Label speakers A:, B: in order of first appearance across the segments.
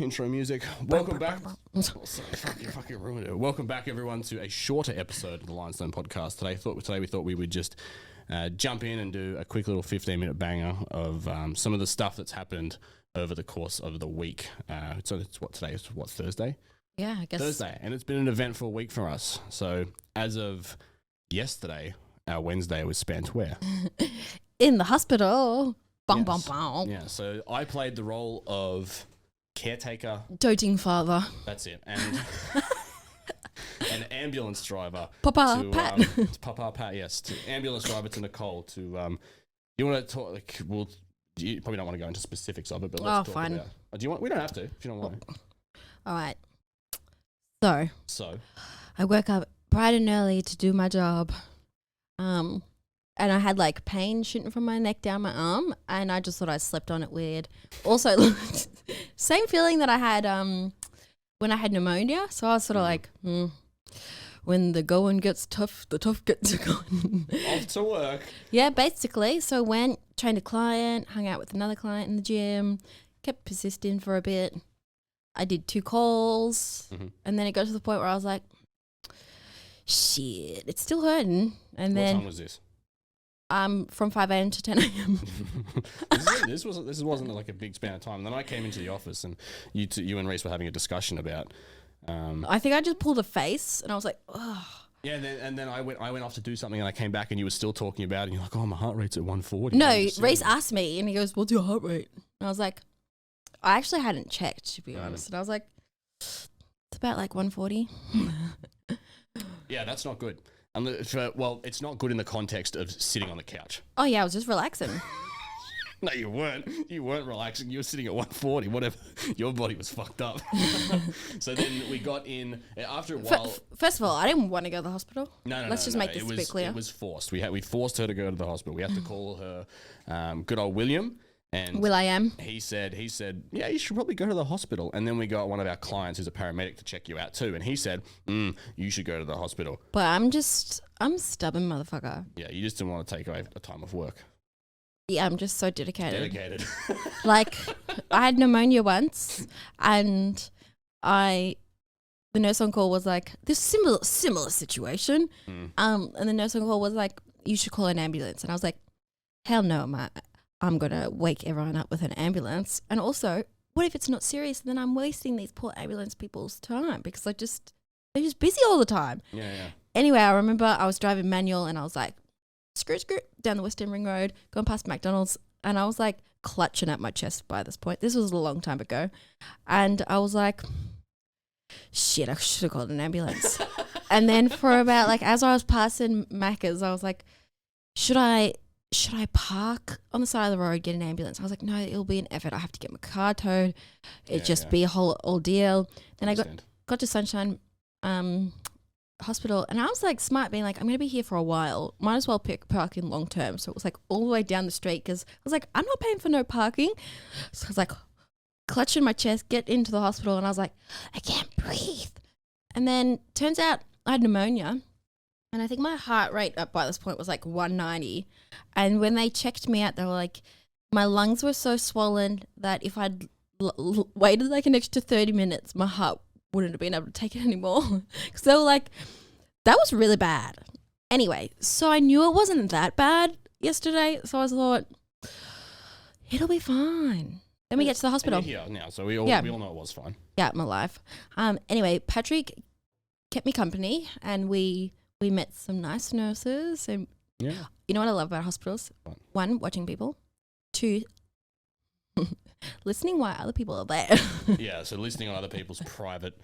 A: intro music. Welcome back. Oh, sorry, fucking ruined it. Welcome back, everyone, to a shorter episode of the Lionstone podcast. Today we thought we would just jump in and do a quick little 15-minute banger of some of the stuff that's happened over the course of the week. So it's what's Thursday?
B: Yeah, I guess.
A: Thursday. And it's been an eventful week for us. So as of yesterday, our Wednesday was spent where?
B: In the hospital. Bong,
A: Yes.
B: bong, bong.
A: Yeah, so I played the role of caretaker.
B: Doting father.
A: That's it. And an ambulance driver.
B: Papa
A: to,
B: Pat.
A: to Papa Pat, yes. To ambulance driver to Nicole to, you want to talk, like, well, you probably don't want to go into specifics of it, but let's talk
B: fine.
A: about do you want? We don't have to if you don't want to.
B: All right. So, I woke up bright and early to do my job. And I had like pain shooting from my neck down my arm, and I just thought I slept on it weird. Also, same feeling that I had when I had pneumonia. So I was sort of like, when the going gets tough, the tough gets going.
A: Off to work.
B: Yeah, basically. So went, trained a client, hung out with another client in the gym, kept persisting for a bit. I did 2 calls, and then it got to the point where I was like, shit, it's still hurting. And
A: What
B: then
A: time was this?
B: From 5 a.m. to 10 a.m.
A: This wasn't like a big span of time. And then I came into the office, and you and Reese were having a discussion about.
B: I think I just pulled a face, and I was like, oh.
A: Yeah, and then I went off to do something, and I came back, and you were still talking about it, and you're like, oh, my heart rate's at 140.
B: No, Reese asked me, and he goes, what's your heart rate? And I was like, I actually hadn't checked, to be honest. And I was like, it's about like 140.
A: Yeah, that's not good. Well, it's not good in the context of sitting on the couch.
B: Oh, yeah, I was just relaxing.
A: No, you weren't. You weren't relaxing. You were sitting at 140, whatever. Your body was fucked up. So then we got in, after a while...
B: First of all, I didn't want to go to the hospital.
A: No.
B: Let's just make this a bit clear.
A: It was forced. We forced her to go to the hospital. We had to call her good old William. And
B: Will.I.am.
A: He said, yeah, you should probably go to the hospital. And then we got one of our clients who's a paramedic to check you out too. And he said, you should go to the hospital.
B: But I'm stubborn motherfucker.
A: Yeah, you just didn't want to take away a time of work.
B: Yeah, I'm just so dedicated. Like, I had pneumonia once, and the nurse on call was like, this similar situation. And the nurse on call was like, you should call an ambulance. And I was like, hell no, I'm going to wake everyone up with an ambulance. And also, what if it's not serious? Then I'm wasting these poor ambulance people's time because they're just busy all the time.
A: Yeah.
B: Anyway, I remember I was driving manual, and I was like, screw, down the Western Ring Road, going past McDonald's. And I was like clutching at my chest by this point. This was a long time ago. And I was like, shit, I should have called an ambulance. And then for about like, as I was passing Macca's, I was like, should I park on the side of the road, get an ambulance? I was like, no, it'll be an effort. I have to get my car towed. It'd just be a whole ordeal. Then I got to Sunshine Hospital, and I was like smart, being like, I'm going to be here for a while. Might as well park in long term. So it was like all the way down the street because I was like, I'm not paying for no parking. So I was like clutching my chest, get into the hospital, and I was like, I can't breathe. And then turns out I had pneumonia. And I think my heart rate up by this point was like 190. And when they checked me out, they were like, my lungs were so swollen that if I'd waited like an extra 30 minutes, my heart wouldn't have been able to take it anymore. Because they were like, that was really bad. Anyway, so I knew it wasn't that bad yesterday. So I thought, it'll be fine. Then we get to the hospital.
A: And you're here now, so we all know it was fine.
B: Yeah, my life. Anyway, Patrick kept me company, and we met some nice nurses. And
A: yeah.
B: You know what I love about hospitals?
A: What?
B: 1, watching people. 2, listening while other people are there.
A: Yeah, so listening on other people's private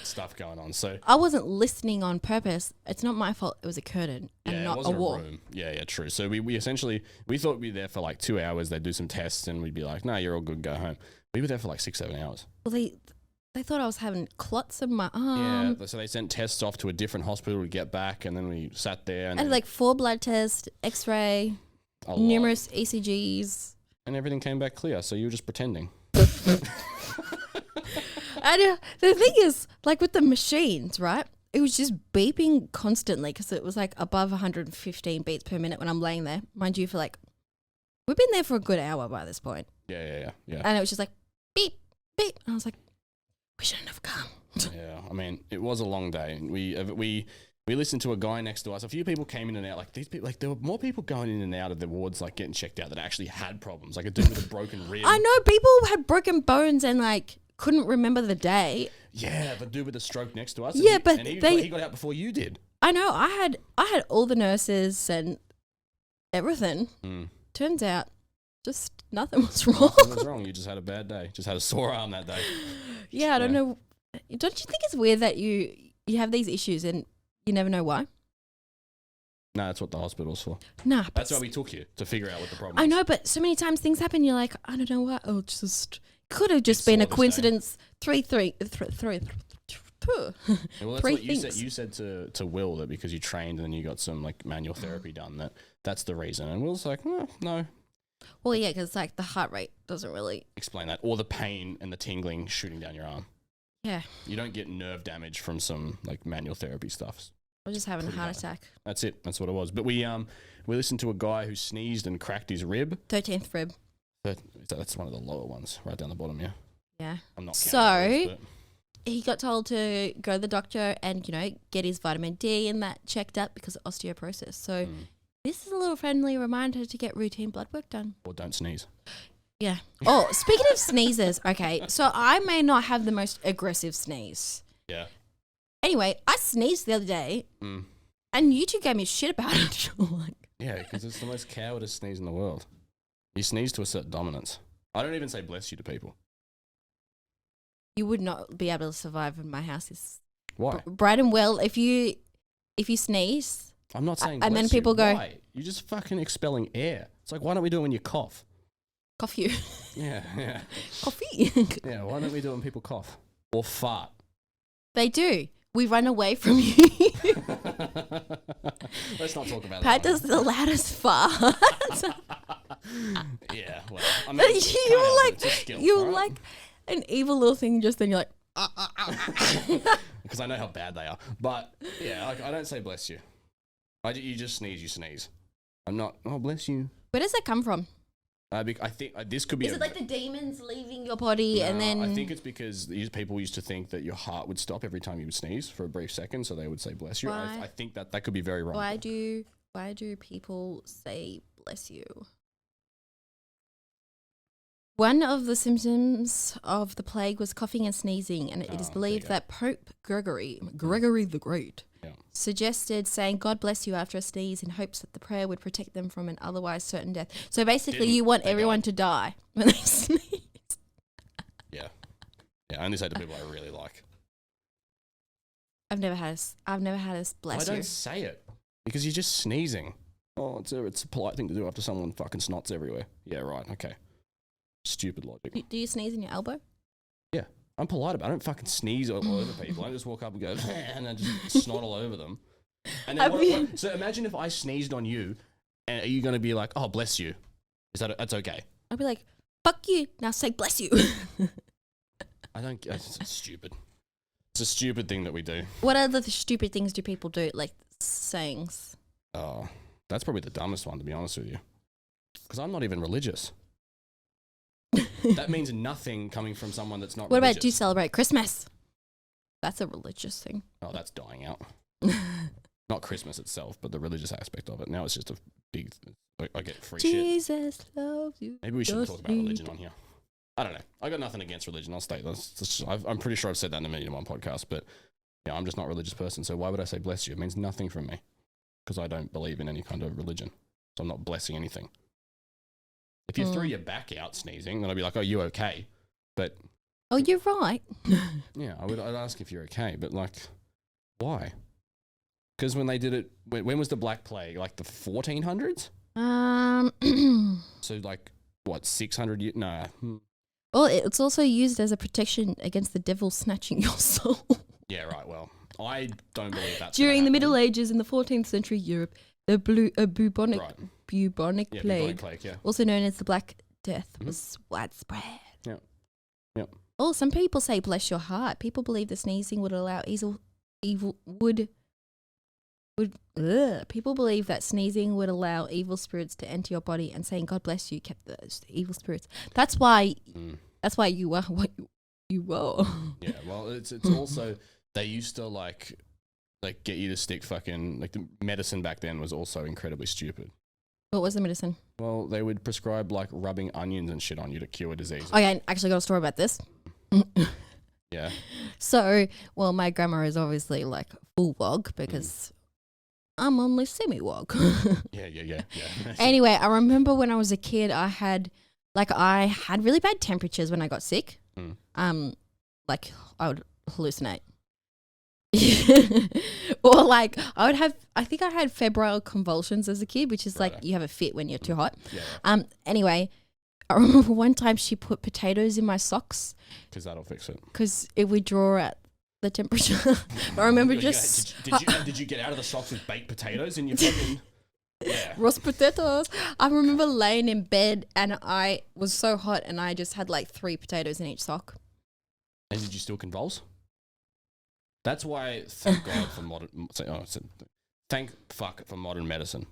A: stuff going on. So
B: I wasn't listening on purpose. It's not my fault. It was a curtain and not
A: it wasn't
B: a wall.
A: room. Yeah, true. So we essentially, we thought we'd be there for like 2 hours. They'd do some tests, and we'd be like, no, you're all good, go home. We were there for like 6-7 hours.
B: Well, they thought I was having clots in my arm.
A: Yeah, so they sent tests off to a different hospital to get back, and then we sat there. And
B: I had like 4 blood tests, x-ray, numerous ECGs.
A: And everything came back clear, so you were just pretending.
B: And the thing is, like with the machines, right? It was just beeping constantly because it was like above 115 beats per minute when I'm laying there. Mind you, for like, we've been there for a good hour by this point.
A: Yeah.
B: And it was just like, beep, beep. And I was like, We shouldn't have come.
A: Yeah, I mean, it was a long day. We listened to a guy next to us. A few people came in and out. Like these people, like there were more people going in and out of the wards, like getting checked out that actually had problems. Like a dude with a broken rib.
B: I know people had broken bones and like couldn't remember the day.
A: Yeah, the dude with a stroke next to us.
B: Yeah,
A: he got out before you did.
B: I know. I had all the nurses and everything. Turns out, just nothing was wrong.
A: Nothing was wrong. You just had a bad day. Just had a sore arm that day.
B: Yeah, I don't know. Don't you think it's weird that you have these issues and you never know why?
A: No, that's what the hospital's for.
B: Nah,
A: that's why we took you to figure out what the problem is.
B: I know, but so many times things happen. You're like, I don't know why. Oh, could have just been a coincidence. Three.
A: Well, that's what you said to Will, that because you trained and then you got some like manual therapy done, that's the reason. And Will's like, no.
B: Well, yeah, because like the heart rate doesn't really
A: explain that, or the pain and the tingling shooting down your arm.
B: Yeah.
A: You don't get nerve damage from some like manual therapy stuff.
B: I was just having a heart attack.
A: That's it. That's what it was. But we listened to a guy who sneezed and cracked his rib.
B: 13th rib.
A: That's one of the lower ones, right down the bottom. Yeah.
B: Yeah.
A: I'm not.
B: So he got told to go to the doctor and get his vitamin D and that checked up because of osteoporosis. So this is a little friendly reminder to get routine blood work done.
A: Or don't sneeze.
B: Yeah. Oh, speaking of sneezes, okay, so I may not have the most aggressive sneeze.
A: Yeah.
B: Anyway, I sneezed the other day, and you two gave me shit about it.
A: Yeah, because it's the most cowardice sneeze in the world. You sneeze to assert dominance. I don't even say bless you to people.
B: You would not be able to survive in my house.
A: Why?
B: Bright and well, if you sneeze,
A: I'm not saying
B: and
A: bless
B: then people
A: you.
B: go,
A: why? You're just fucking expelling air. It's like, why don't we do it when you cough?
B: Cough you.
A: Yeah.
B: Coffee.
A: Yeah, why don't we do it when people cough? Or fart?
B: They do. We run away from you.
A: Let's not talk about that.
B: Pat does the loudest fart.
A: Yeah, well, I mean,
B: you were like an evil little thing just then you're like,
A: because I know how bad they are. But yeah, I don't say bless you. You just sneeze, you sneeze. I'm not, oh, bless you.
B: Where does that come from?
A: I think this could be.
B: Is it like the demons leaving your body and then?
A: I think it's because people used to think that your heart would stop every time you would sneeze for a brief second, so they would say bless you. I think that could be very wrong.
B: Why do people say bless you? One of the symptoms of the plague was coughing and sneezing, and it is believed that Pope Gregory the Great suggested saying God bless you after a sneeze in hopes that the prayer would protect them from an otherwise certain death. So basically you want everyone to die when they sneeze.
A: Yeah. I only say to people I really like.
B: I've never had a bless you.
A: I don't say it because you're just sneezing. Oh, it's a polite thing to do after someone fucking snots everywhere. Yeah, right. Okay. Stupid logic.
B: Do you sneeze in your elbow?
A: Yeah. I'm polite about it. I don't fucking sneeze all over people. I just walk up and go, and I just snot all over them. And then so imagine if I sneezed on you, and are you going to be like, oh, bless you? That's okay?
B: I'd be like, fuck you. Now say bless you.
A: It's stupid. It's a stupid thing that we do.
B: What other stupid things do people do? Like sayings?
A: Oh, that's probably the dumbest one, to be honest with you. Because I'm not even religious. That means nothing coming from someone that's not religious.
B: What about, do you celebrate Christmas? That's a religious thing.
A: Oh, that's dying out. Not Christmas itself, but the religious aspect of it. Now it's just a big, I get free
B: Jesus loves you.
A: Maybe we shouldn't talk about religion on here. I don't know. I got nothing against religion. I'll state this. I'm pretty sure I've said that in a million and one podcasts, but yeah, I'm just not a religious person. So why would I say bless you? It means nothing from me because I don't believe in any kind of religion. So I'm not blessing anything. If you threw your back out sneezing, then I'd be like, oh, you okay? But
B: oh, you're right.
A: Yeah, I'd ask if you're okay, but like, why? Because when they did it, when was the Black Plague? Like the 1400s? So like, what, 600 years? No.
B: Well, it's also used as a protection against the devil snatching your soul.
A: Yeah, right. Well, I don't believe that.
B: During the Middle Ages in the 14th century Europe, the bubonic plague, also known as the Black Death, was widespread.
A: Yep.
B: Oh, some people say bless your heart. People believe that sneezing would allow people believe that sneezing would allow evil spirits to enter your body, and saying God bless you kept those evil spirits. That's why you are what you You will.
A: Yeah, well, it's also they used to like get you to stick fucking like the medicine back then was also incredibly stupid.
B: What was the medicine?
A: Well, they would prescribe like rubbing onions and shit on you to cure disease.
B: Okay, I actually got a story about this.
A: Yeah.
B: So, well, my grandma is obviously like full wog because I'm only semi-wog.
A: Yeah.
B: Anyway, I remember when I was a kid, I had really bad temperatures when I got sick. Like I would hallucinate. Or like I think I had febrile convulsions as a kid, which is like you have a fit when you're too hot.
A: Yeah.
B: Anyway, I remember one time she put potatoes in my socks.
A: Because that'll fix it.
B: Because it would draw out the temperature. I remember
A: Did you get out of the socks with baked potatoes in your fucking... Yeah.
B: Roast potatoes. I remember laying in bed and I was so hot and I just had like 3 potatoes in each sock.
A: And did you still convulse? That's why, thank God for modern... thank fuck for modern medicine.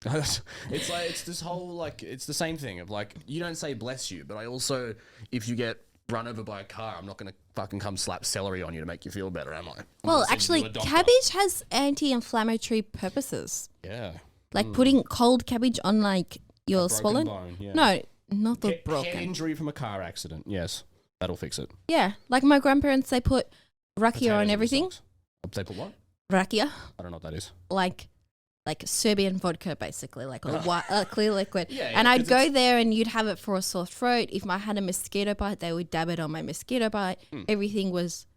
A: It's like, it's this whole, like, it's the same thing of like, you don't say bless you, but I also, if you get run over by a car, I'm not going to fucking come slap celery on you to make you feel better, am I?
B: Well, actually, cabbage has anti-inflammatory purposes.
A: Yeah.
B: Like putting cold cabbage on like your swollen
A: bone, yeah.
B: No, not the broken.
A: Head injury from a car accident. Yes, that'll fix it.
B: Yeah, like my grandparents, they put rakia on everything.
A: They put what?
B: Rakia.
A: I don't know what that is.
B: Like Serbian vodka, basically, like a white, clear liquid.
A: Yeah,
B: and I'd go there and you'd have it for a sore throat. If I had a mosquito bite, they would dab it on my mosquito bite. Everything was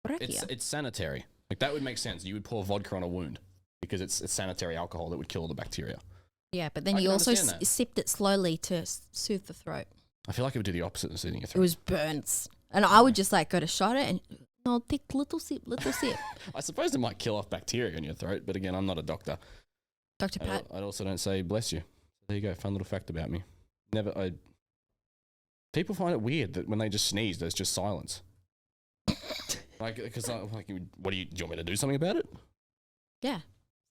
B: rakia.
A: It's sanitary. Like that would make sense. You would pour vodka on a wound because it's sanitary alcohol that would kill the bacteria.
B: Yeah, but then you also sipped it slowly to soothe the throat.
A: I feel like it would do the opposite of soothing your throat.
B: It was burns. And I would just like go to shot it and no, take little sip.
A: I suppose it might kill off bacteria in your throat, but again, I'm not a doctor.
B: Dr. Pat.
A: I also don't say bless you. There you go. Fun little fact about me. People find it weird that when they just sneeze, there's just silence. Like, because what do you want me to do something about it?
B: Yeah.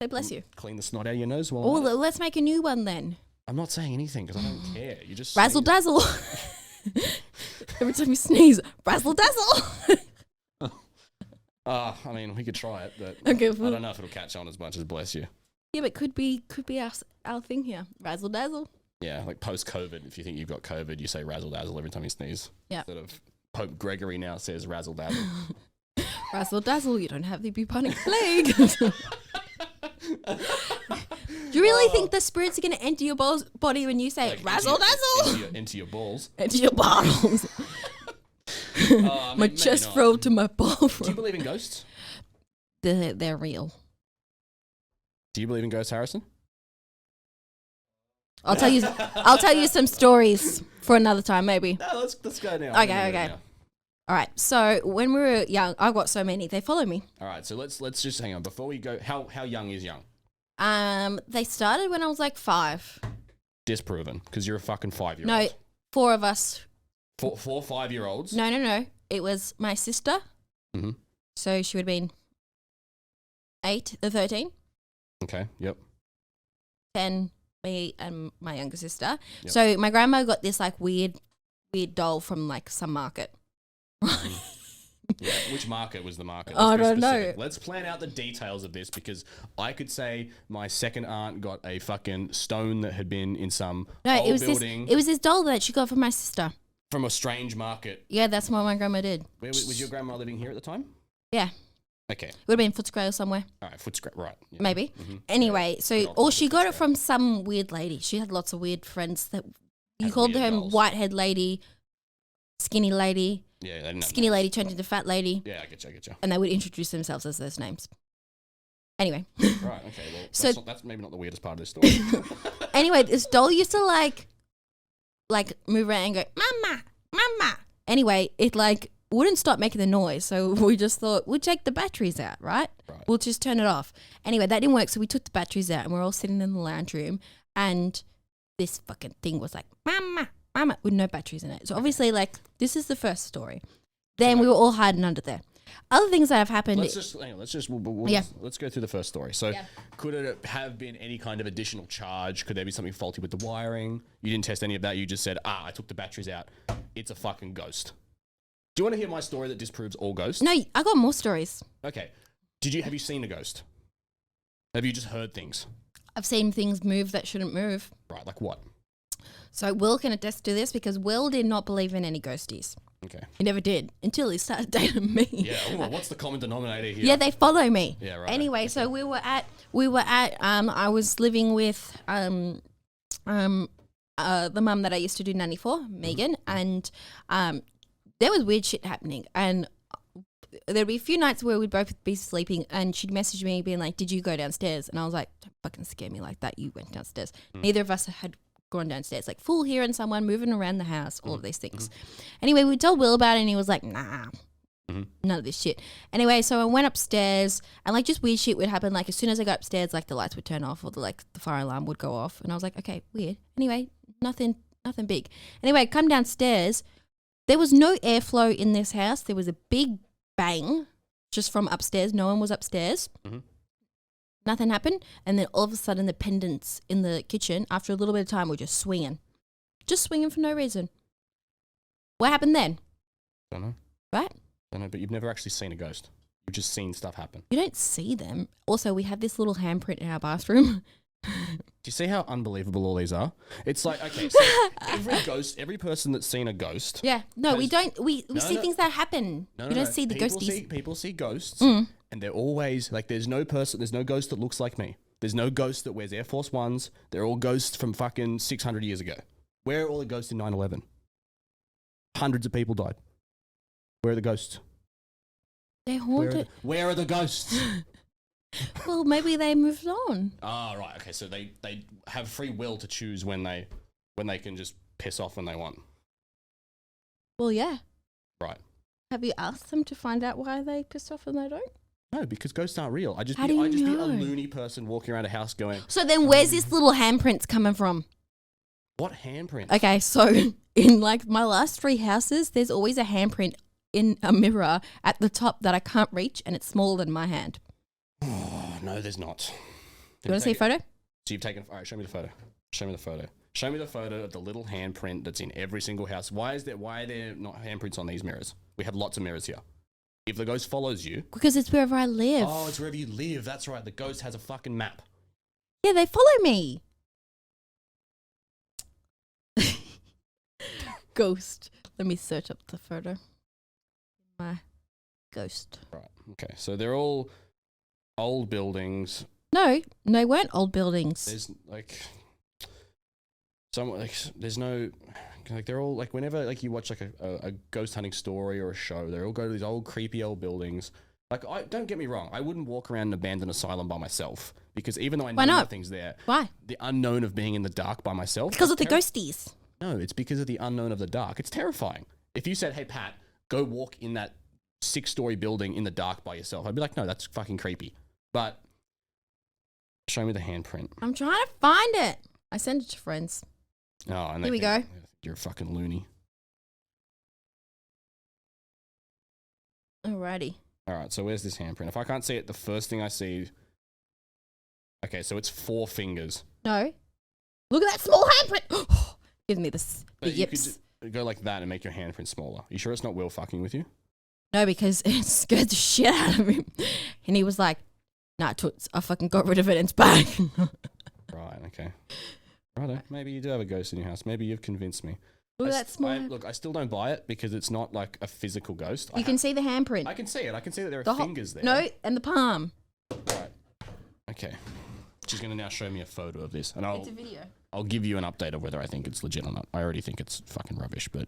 B: Say bless you.
A: Clean the snot out of your nose while.
B: Oh, let's make a new one then.
A: I'm not saying anything because I don't care. You just
B: razzle dazzle. Every time you sneeze, razzle dazzle.
A: I mean, we could try it, but
B: okay,
A: I don't know if it'll catch on as much as bless you.
B: Yeah, but could be our thing here. Razzle dazzle.
A: Yeah, like post-COVID, if you think you've got COVID, you say razzle dazzle every time you sneeze. Yeah. Instead of Pope Gregory now says razzle dazzle.
B: Razzle dazzle, you don't have the bubonic plague. Do you really think the spirits are going to enter your body when you say like razzle dazzle?
A: Into your balls.
B: Into your balls. My chest froze to my ball.
A: Do you believe in ghosts?
B: They're real.
A: Do you believe in ghosts, Harrison?
B: I'll tell you some stories for another time, maybe.
A: No, let's go now.
B: Okay. All right. So when we were young, I got so many. They follow me.
A: All right. So let's just hang on before we go. How young is young?
B: They started when I was like 5.
A: Disproven, because you're a fucking 5-year-old.
B: No, 4 of us.
A: 4 5-year-olds?
B: No. It was my sister.
A: Mm-hmm.
B: So she would have been 8 or 13.
A: Okay. Yep.
B: 10, me and my younger sister. Yep. So my grandma got this like weird doll from like some market.
A: Yeah, which market was the market?
B: I don't know.
A: Let's plan out the details of this because I could say my second aunt got a fucking stone that had been in some old building.
B: It was this doll that she got from my sister.
A: From a strange market.
B: Yeah, that's what my grandma did.
A: Where was your grandma living here at the time?
B: Yeah.
A: Okay.
B: It would have been Footscray or somewhere.
A: All right, Footscray, right. Yeah.
B: Maybe. Mm-hmm. Anyway, she got it from some weird lady. She had lots of weird friends that you called her whitehead lady, skinny lady.
A: Yeah,
B: skinny lady turned into fat lady.
A: Yeah, I get you.
B: And they would introduce themselves as those names. Anyway.
A: Right, okay. Well, that's maybe not the weirdest part of this story.
B: Anyway, this doll used to like move around and go, Mama. Anyway, it like wouldn't stop making the noise. So we just thought we'll take the batteries out, right? We'll just turn it off. Anyway, that didn't work. So we took the batteries out and we're all sitting in the lounge room and this fucking thing was like, Mama, with no batteries in it. So obviously like this is the first story. Then we were all hiding under there. Other things that have happened.
A: Let's go through the first story. So could it have been any kind of additional charge? Could there be something faulty with the wiring? You didn't test any of that. You just said, I took the batteries out. It's a fucking ghost. Do you want to hear my story that disproves all ghosts?
B: No, I got more stories.
A: Okay. Have you seen a ghost? Have you just heard things?
B: I've seen things move that shouldn't move.
A: Right, like what?
B: So Will can attest to this because Will did not believe in any ghosties.
A: Okay.
B: He never did until he started dating me.
A: Yeah. Well, what's the common denominator here?
B: Yeah, they follow me.
A: Yeah, right.
B: Anyway, so we were at I was living with the mum that I used to do nanny for, Megan, and there was weird shit happening, and there'd be a few nights where we'd both be sleeping and she'd message me being like, did you go downstairs? And I was like, don't fucking scare me like that, you went downstairs. Neither of us had gone downstairs, like full hearing someone moving around the house, all of these things. Anyway, we told Will about it and he was like, nah, none of this shit. Anyway, so I went upstairs and like just weird shit would happen. Like as soon as I got upstairs, like the lights would turn off or the fire alarm would go off. And I was like, okay, weird. Anyway, nothing big. Anyway, I come downstairs. There was no airflow in this house. There was a big bang just from upstairs. No one was upstairs. Nothing happened. And then all of a sudden the pendants in the kitchen, after a little bit of time, were just swinging. Just swinging for no reason. What happened then?
A: Don't know.
B: Right?
A: Don't know, but you've never actually seen a ghost. You've just seen stuff happen.
B: You don't see them. Also, we have this little handprint in our bathroom.
A: Do you see how unbelievable all these are? It's like, okay, so every person that's seen a ghost.
B: Yeah. No, we don't. We see things that happen. We don't see the ghosties.
A: People see ghosts, and they're always like, there's no ghost that looks like me. There's no ghost that wears Air Force Ones. They're all ghosts from fucking 600 years ago. Where are all the ghosts in 9/11? Hundreds of people died. Where are the ghosts?
B: They're haunted.
A: Where are the ghosts?
B: Well, maybe they moved on.
A: Ah, right. Okay, so they have free will to choose when they can just piss off when they want.
B: Well, yeah.
A: Right.
B: Have you asked them to find out why they piss off and they don't?
A: No, because ghosts aren't real. I'd just
B: How
A: be
B: do you
A: a
B: know?
A: loony person walking around a house going.
B: So then where's this little handprints coming from?
A: What handprint?
B: Okay, so in like my last 3 houses, there's always a handprint in a mirror at the top that I can't reach and it's smaller than my hand.
A: Oh, no, there's not.
B: Do you want to see a photo?
A: So you've taken. All right, show me the photo. Show me the photo of the little handprint that's in every single house. Why are there not handprints on these mirrors? We have lots of mirrors here. If the ghost follows you.
B: Because it's wherever I live.
A: Oh, it's wherever you live. That's right. The ghost has a fucking map.
B: Yeah, they follow me. Ghost. Let me search up the photo. My ghost.
A: Right. Okay. So they're all old buildings.
B: No, they weren't old buildings.
A: There's like there's no like they're all like whenever like you watch like a ghost hunting story or a show, they all go to these old creepy old buildings. Like don't get me wrong, I wouldn't walk around an abandoned asylum by myself because even though I know nothing's there.
B: Why?
A: The unknown of being in the dark by myself.
B: Because of the ghosties.
A: No, it's because of the unknown of the dark. It's terrifying. If you said, "Hey Pat, go walk in that 6-story building in the dark by yourself," I'd be like, "No, that's fucking creepy." But show me the handprint.
B: I'm trying to find it. I sent it to friends.
A: Oh, and
B: here we go.
A: You're a fucking loony.
B: Alrighty.
A: All right, so where's this handprint? If I can't see it, the first thing I see. Okay, so it's 4 fingers.
B: No. Look at that small handprint. Gives me the
A: But you could
B: yips.
A: just go like that and make your handprint smaller. You sure it's not Will fucking with you?
B: No, because it scared the shit out of him. And he was like, nah, toots, I fucking got rid of it and it's back.
A: Right, okay. Righto, maybe you do have a ghost in your house. Maybe you've convinced me.
B: Look at that small.
A: Look, I still don't buy it because it's not like a physical ghost.
B: You can see the handprint.
A: I can see it. I can see that there are fingers there.
B: No, and the palm.
A: Right. Okay. She's going to now show me a photo of this. And
B: It's a video.
A: I'll give you an update of whether I think it's legit or not. I already think it's fucking rubbish, but...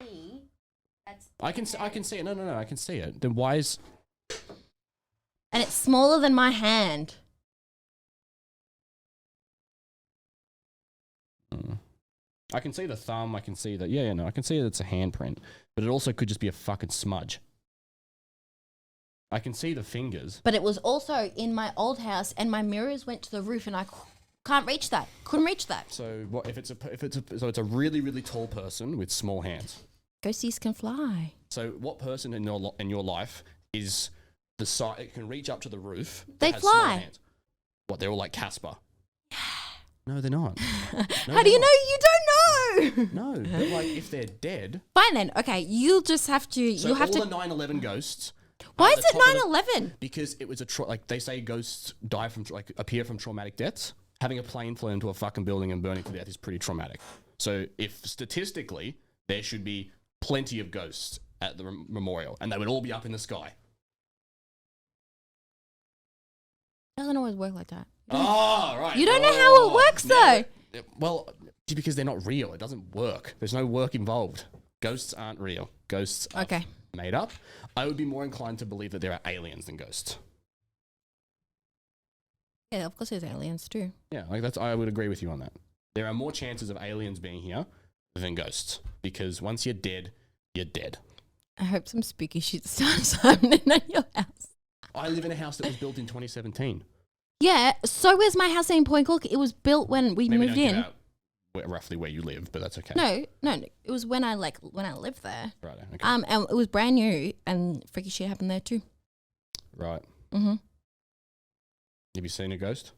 B: See?
A: I can see it. No, I can see it. Then why is...
B: And it's smaller than my hand.
A: I can see the thumb. I can see that. Yeah, no, I can see that it's a handprint, but it also could just be a fucking smudge. I can see the fingers.
B: But it was also in my old house, and my mirrors went to the roof, and I can't reach that. Couldn't reach that.
A: So what if it's a really really tall person with small hands?
B: Ghosties can fly.
A: So what person in your life is the size? It can reach up to the roof.
B: They
A: has small
B: fly.
A: hands? What? They're all like Casper. No, they're not.
B: How do you know? You don't
A: No, but like if they're dead.
B: Fine then. Okay, you'll just have to.
A: So
B: you'll have
A: all
B: to.
A: the 9/11 ghosts.
B: Why
A: at
B: is
A: the
B: it
A: top of
B: 9/11?
A: Because it was like they say ghosts die from appear from traumatic deaths. Having a plane fly into a fucking building and burning to death is pretty traumatic. So if statistically there should be plenty of ghosts at the memorial, and they would all be up in the sky.
B: Doesn't always work like that.
A: Oh, right.
B: You don't know how it works though.
A: Well, because they're not real. It doesn't work. There's no work involved. Ghosts aren't real. Ghosts are
B: Okay.
A: made up. I would be more inclined to believe that there are aliens than ghosts.
B: Yeah, of course there's aliens too.
A: Yeah, like I would agree with you on that. There are more chances of aliens being here than ghosts, because once you're dead, you're dead.
B: I hope some spooky shit starts happening at your house.
A: I live in a house that was built in 2017.
B: Yeah, so is my house in Point Cook. It was built when we
A: Maybe
B: moved
A: don't give
B: in.
A: out roughly where you live, but that's okay.
B: No, it was when I lived there.
A: Right. Okay.
B: And it was brand new, and freaky shit happened there too.
A: Right.
B: Mm-hmm.
A: Have you seen a ghost?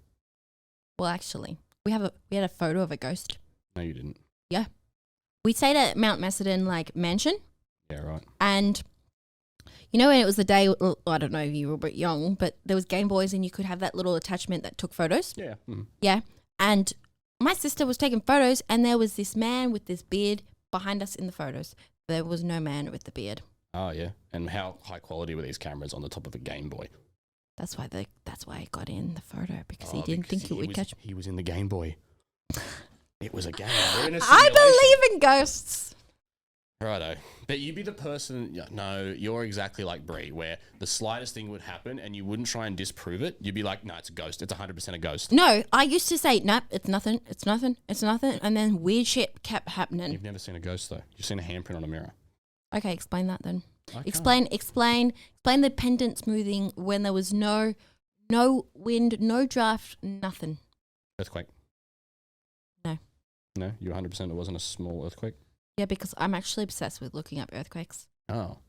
B: Well, actually, we had a photo of a ghost.
A: No, you didn't.
B: Yeah, we stayed at Mount Macedon mansion.
A: Yeah. Right.
B: And you know when it was the day, well, I don't know if you were a bit young, but there was Game Boys and you could have that little attachment that took photos.
A: Yeah. Mm.
B: Yeah. And my sister was taking photos and there was this man with this beard behind us in the photos. There was no man with the beard.
A: Oh, yeah. And how high quality were these cameras on the top of a Game Boy?
B: That's why he got in the photo because he didn't think it would catch.
A: He was in the Game Boy. It was a game. We're in a
B: I
A: simulation.
B: believe in ghosts.
A: Righto. But you'd be the person, no, you're exactly like Brie, where the slightest thing would happen and you wouldn't try and disprove it. You'd be like, no, it's a ghost. It's 100% a ghost.
B: No, I used to say, nope, it's nothing, it's nothing, it's nothing. And then weird shit kept happening.
A: You've never seen a ghost, though. You've seen a handprint on a mirror.
B: Okay, explain that then.
A: I
B: Explain the pendant smoothing when there was no wind, no draft, nothing.
A: Earthquake.
B: No.
A: No, you 100% it wasn't a small earthquake?
B: Yeah, because I'm actually obsessed with looking up earthquakes.
A: Oh.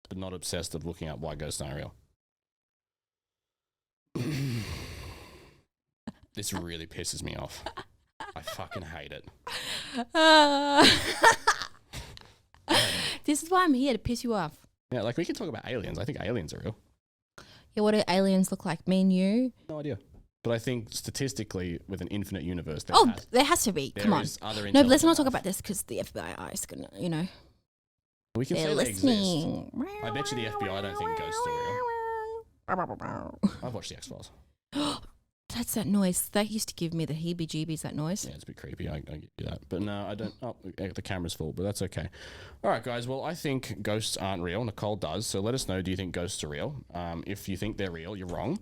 A: But not obsessed of looking up why ghosts aren't real. This really pisses me off. I fucking hate it.
B: This is why I'm here, to piss you off.
A: Yeah, like we can talk about aliens. I think aliens are real.
B: Yeah, what do aliens look like? Me and you?
A: No idea. But I think statistically, with an infinite universe,
B: there has to be. Come on. No, but let's not talk about this because the FBI is going to,
A: We can
B: they're
A: say
B: listening.
A: they exist. I bet you the FBI don't think ghosts are real. I've watched the X-Files.
B: That's that noise. That used to give me the heebie-jeebies, that noise.
A: Yeah, it's a bit creepy. I give you that. But no, I don't. Oh, the camera's full, but that's okay. All right, guys. Well, I think ghosts aren't real. Nicole does. So let us know, do you think ghosts are real? If you think they're real, you're wrong.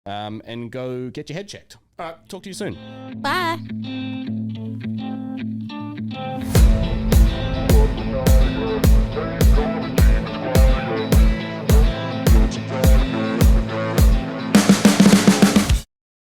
A: And go get your head checked. All right, talk to you soon.
B: Bye.